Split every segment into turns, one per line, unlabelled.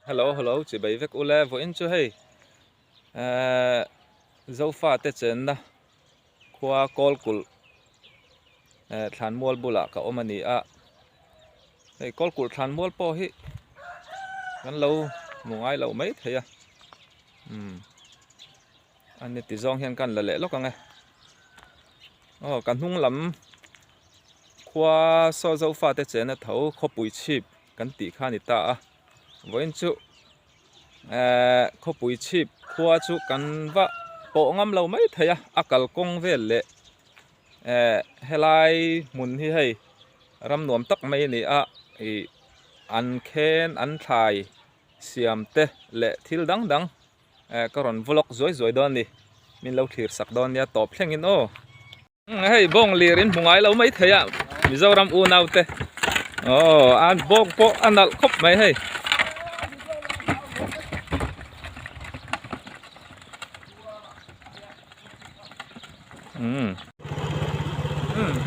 Hello, hello, chị bảy vek ule vô in chu hey. Dâu pha te chen na. Kwa kol kul. Than mual bula ka omani a. Hey, kol kul than mual po hi. Gan lâu, mungai lâu mấy thế à. Anh ti zong hian kan la le lo ka nge. Kan hung lam. Kwa so dâu pha te chen na thau kho pui chip kan ti kha ni ta a. Vô in chu. Kho pui chip kwa chu kan va bộ ngâm lâu mấy thầy akal công về lệ helai mun hi hay ram nuam tak mấy ni an khen an thai siam te lệ thil dang dang karon vlog zoi zoi don ni min lâu thir sak don ya top thleng in o hay bong lirin bungai lâu mấy thầy mi zo ram u nau te an bong po anal khop mấy hay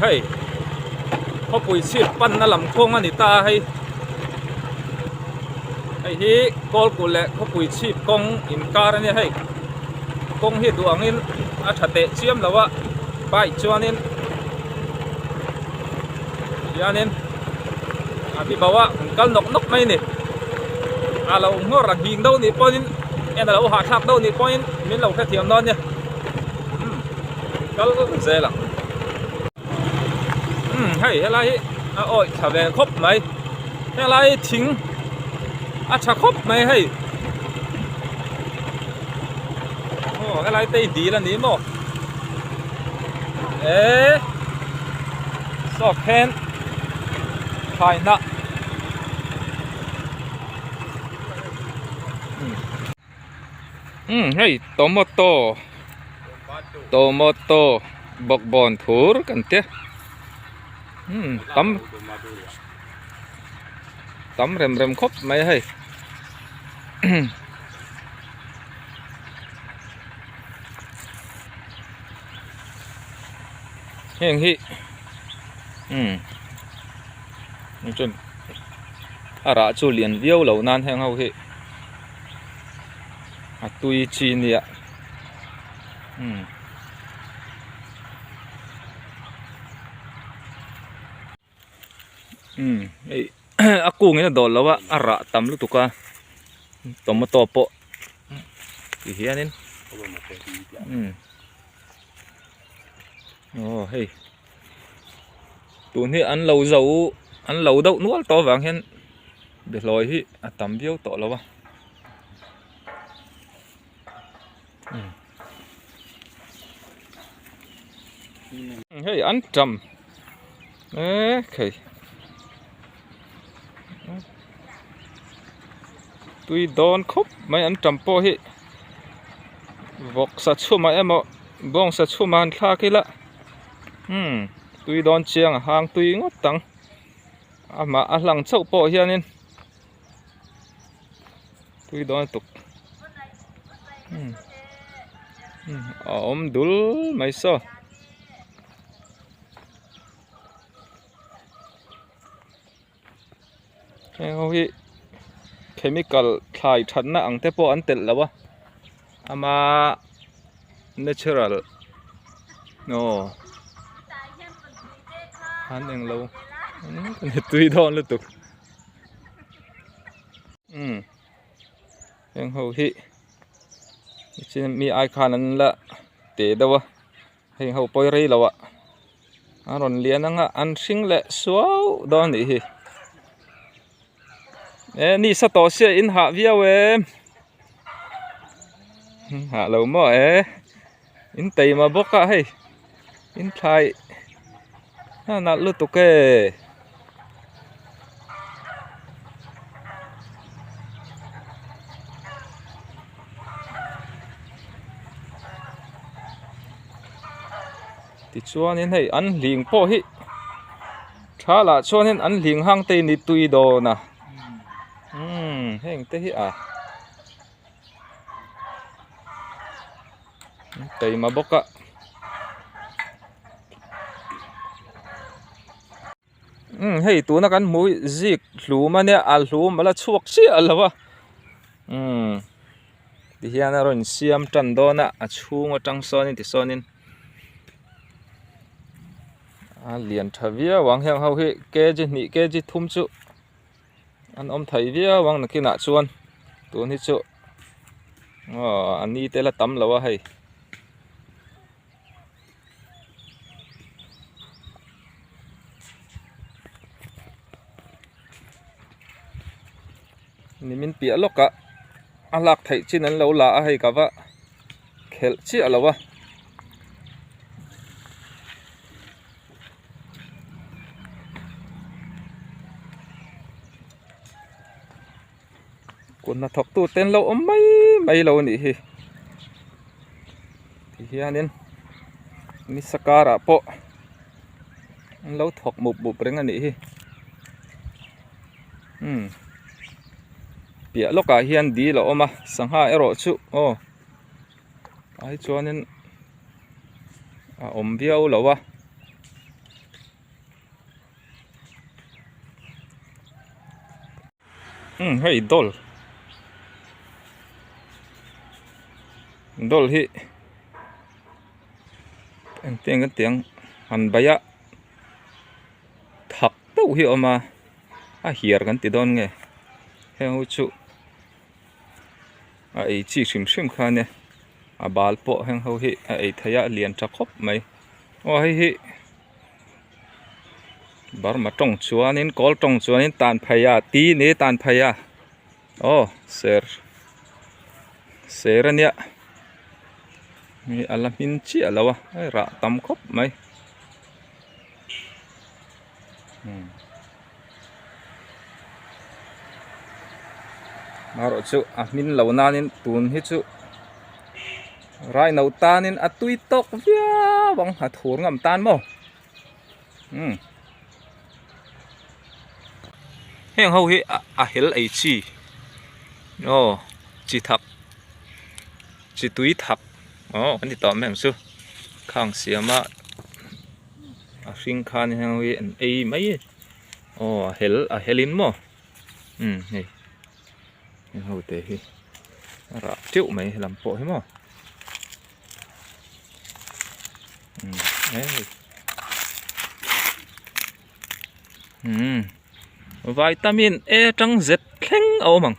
heyเขาปุ๋ยชีพปั้นน่ะลำโค้งอันนี้ตาให้ฮีกอลกุเล่เขาปุ๋ยชีพกงอินการนี่ให้กงฮีดวงนินอาชเตเชียมแล้ววะไปจวนนินยานินพี่บอกว่ากันนกไม่นี่เราหัวรักยิงเท่านี้พอนินเราหาทักเท่านี้พอนินมินเราแค่เทียมนอนเนี่ยก็เจ๋งละให้อะไรโอ้ยชาวแดนครบไหมอะไรทิ้งชาครบไหมให้โอ้อะไรตีดีแล้วนี่มั้งสอบแคนไทยนะให้โตโมโตบอกบอลถูรกันเถอะtắm rem khóc mấy hay hiền hi chân ra chu liền viêu lâu nan hang hậu hi tui chi nè aku ngene dol lawa ara tam lu tuka tomato po hianin hey tu ni an lâu đậu nuốt to vàng hen để lòi hi tắm viêu to lawa hey an trầm okay tui don khop mai an trampo hi vok sa chu mai emo bong sa chu man thla kila tui don chiang hang tui ngot tang ama ahlang chau po hianin tui don tuk om dul mai so hi chemical khai than na ang te po an tel lawa ama natural no han eng lo kan tui don lu tuk eng ho hi chin mi ai khan an la te dawa heng ho poi rei lawa aron lian anga an sing le suau don ni hi ni sa to sia in ha viau ha lo mo in tei ma boka hey in thai na lu tu ke ti chuan in hey an ling po hi thala chuan in an ling hang te ni tui do na heng te hi tei ma boka hey tu na kan mui zik hlu ma ne al hlu mala chuak chi alawa thì hiện là rồi xiêm trần đô nè chung ở trong son thì sonin liền thà vía wang hang hau hi ke ji thum chu an thai vía wang na kina chuan tu ni chu anh ni te la tam lawa hay ni min pia loka alak thai chin an lo la hay ka wa khel chi alawa quân na thọc tu tên lâu mấy lâu nỉ hi thì hiền nên ni sakara po lâu thọc một bộ bring anh nỉ hi bia lúc cả hiền đi lâu mà sang ha ero chu ai cho nên biao lâu à hey dol hi tiếng han baya thak tau hi oma hiar kan ti don nge heu chu ai chi sim kha ne bal po heng ho hi ai thaya lian tra khop mai hi bar ma tong chuanin kol tong chuanin tan phaya ti ne tan phaya ser ania mi alamin chi alawa ra tam khop mai maro chu min lo nanin tun hi chu rai nau tanin atui tok via bang thur ngam tan mo heng ho hi hel ai chi chi thak chi tui thak anh đi tóm em su khang xiama sinh khan hang wi an ei mai helin mo hey hau te hi ra triệu mấy làm bộ hết mo vitamin E trắng Z khen măng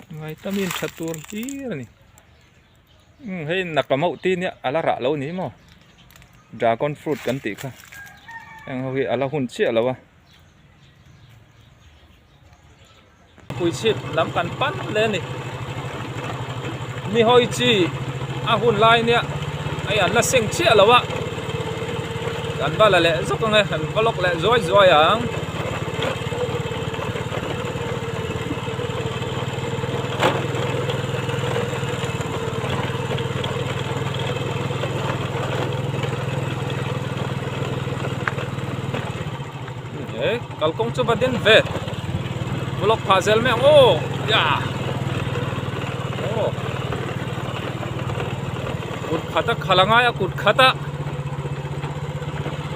vitamin chatur chi này hey nakamau tin ya ala ra lo ni mo dragon fruit kan ti kha ang ho hi ala hun chi ala wa pui chip lam kan pan le ni hoi chi hun lai nia ai an la seng chi ala wa kan ba la le zok nge han vlog le zoi ang kalkong chu badin ve vlog puzzle me kut khata khalanga ya kut khata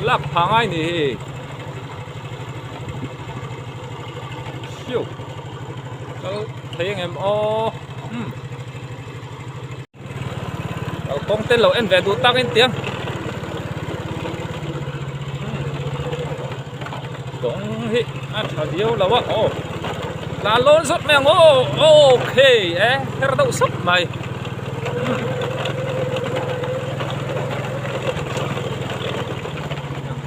lak phangai ni hiu kal theng em kalkong tên lo en ve du tak en tiang cũng hi thà điêu là what là lôn sốt mèo ok thế là đậu sốt mày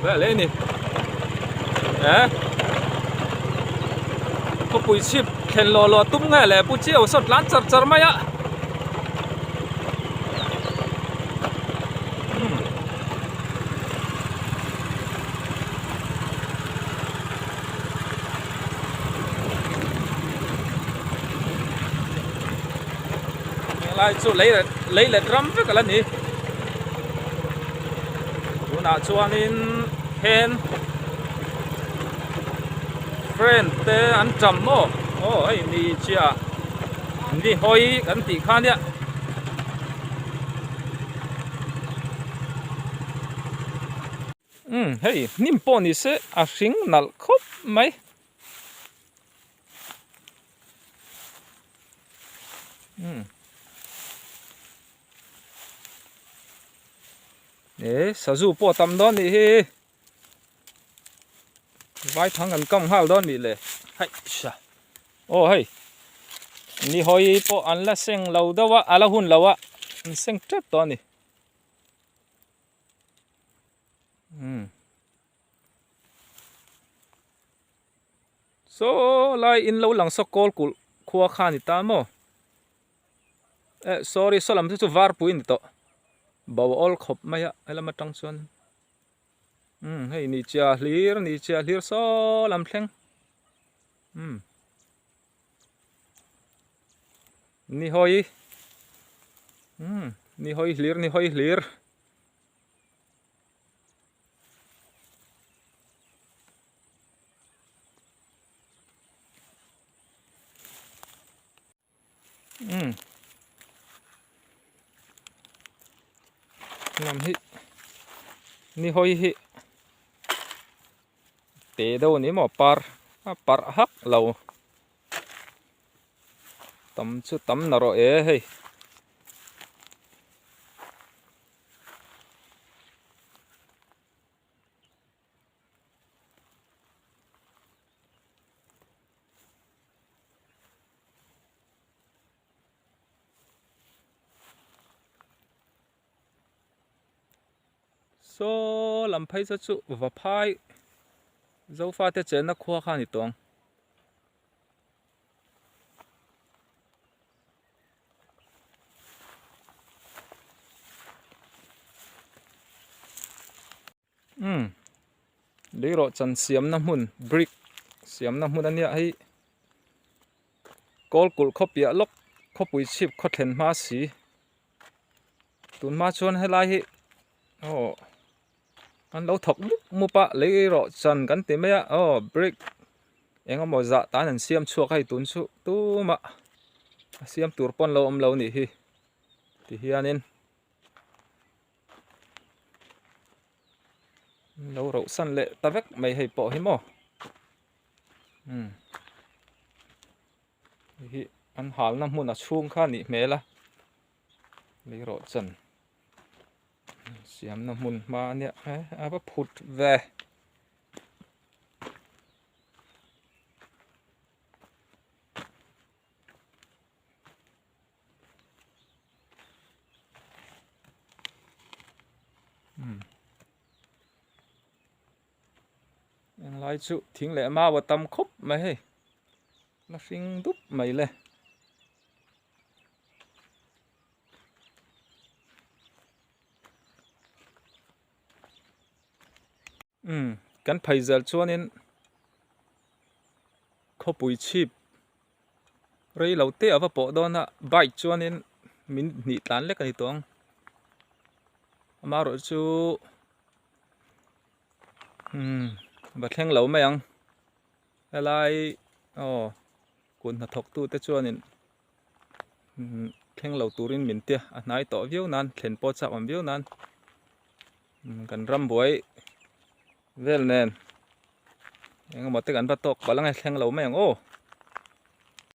vậy lên đi có bụi chip khen lò tung ngay là bụi chiều sốt lán chật mày ạ lại chỗ lấy là drum với cả lần này chỗ nào cho nên hen friend te ăn chậm mò ấy đi chia đi hoi ăn tị khan nhá hey nim poni se sinh nal khop mai sa zu po tam don ni hi vai thang kan kam hal don ni le hai sha ô hay ni hoi po an la seng lo dawa ala hun lawa seng trap to ni so lai in lo lang so kol kul khua kha ni ta mo sorry so lam chu var puin to baw ol khop maya ala ma tang chuan hei ni chia hlir so lam thleng ni hoi ni hoi hlir làm hi ni hoi hi te đâu ni mo par hak lâu tắm chu tắm naro e hey so làm phai cho chu và phai dấu pha te chen na khua khan ni tong để rồi chân xiêm năm hun brick xiêm năm hun anh ấy call cul copy lock copy chip cotton ma si tun ma chuan helai hi oh anh lâu thọc mua pa lấy rồi chân gắn tiền mấy á brick em có một dạ tá nên xiêm chuộc hay tun chu tu mà xiêm tur pon lâu nỉ hi thì hi anh lâu rậu săn lệ ta vét mày hay bỏ hi mò hi anh hal năm mun à chuông kha nỉ mẹ la lấy rồi chân xiêm năm mun mà nè à bắt phụt về lại chú thính lệ ma vào tầm khúc mày hay nó sinh đúc mày lên cái phải giờ cho nên có bụi chip rồi lâu tê ở vào bộ đó na bike cho nên mình nị tán lấy cái toang mà rồi chú bật heng lâu mày ăn lại cuốn hạt thóc tu tê cho nên heng lâu turin mình tia nãy tỏ viêu nan khen po chạm viêu nan cần ram bội vel nen em mà tới gần bắt tóc bảo là ngày heng lâu mày ăn